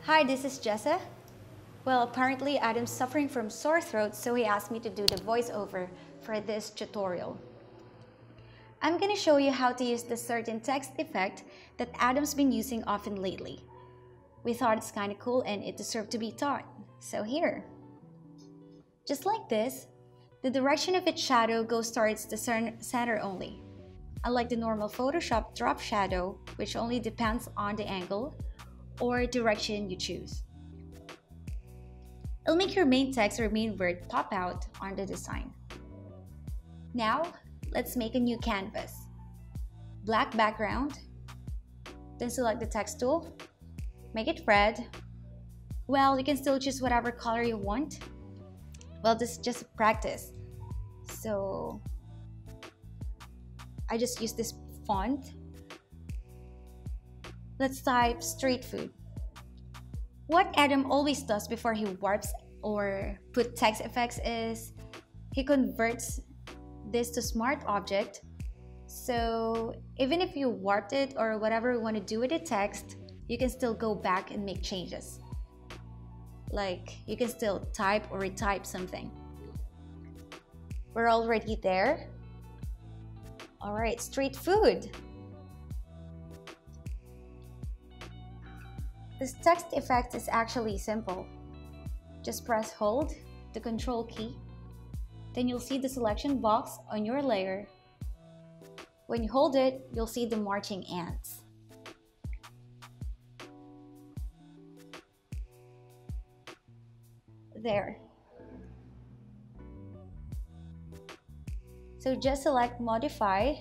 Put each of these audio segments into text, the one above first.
Hi, this is Jessa. Well, apparently Adam's suffering from sore throat, so he asked me to do the voiceover for this tutorial. I'm gonna show you how to use the certain text effect that Adam's been using often lately. We thought it's kinda cool and it deserved to be taught, so here. Just like this, the direction of its shadow goes towards the center only. Unlike the normal Photoshop drop shadow, which only depends on the angle or direction you choose. It'll make your main text or main word pop out on the design. Now, let's make a new canvas. Black background, then select the text tool, make it red. Well, you can still choose whatever color you want. Well, this is just practice. So, I just use this font. Let's type street food. What Adam always does before he warps or put text effects is he converts this to smart object. So even if you warped it or whatever you want to do with the text, you can still go back and make changes. Like you can still type or retype something. We're already there. All right, street food. This text effect is actually simple. Just press hold the control key. Then you'll see the selection box on your layer. When you hold it, you'll see the marching ants. There. So just select modify,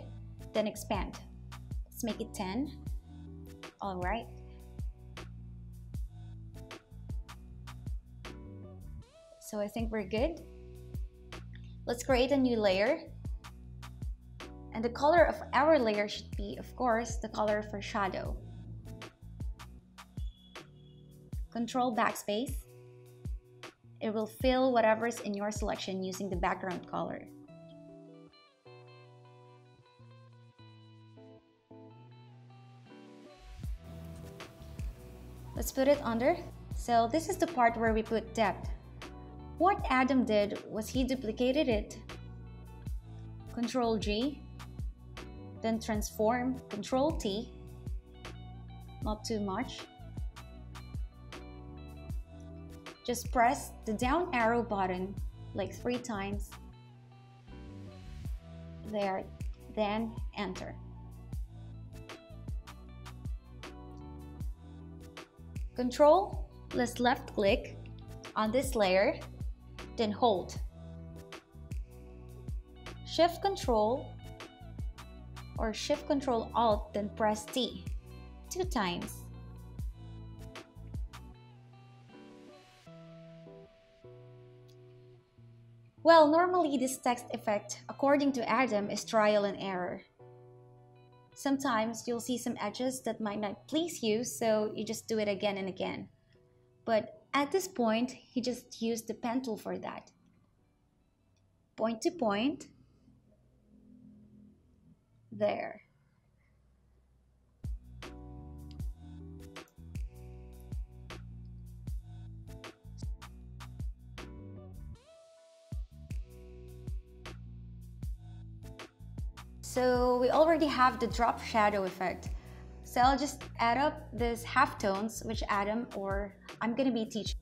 then expand. Let's make it 10. All right. So I think we're good. Let's create a new layer. And the color of our layer should be, of course, the color for shadow. Control backspace. It will fill whatever's in your selection using the background color. Let's put it under. So this is the part where we put depth. What Adam did was he duplicated it. Control G, then transform, Control T, not too much. Just press the down arrow button like 3 times. There, then enter. Control, let's left click on this layer, then hold. Shift Control or Shift Control Alt, then press T 2 times. Well, normally this text effect, according to Adam, is trial and error. Sometimes you'll see some edges that might not please you, so you just do it again and again. But at this point, he just used the pen tool for that. Point to point. There. So we already have the drop shadow effect. So I'll just add up this halftones, which Adam or I'm gonna be teaching.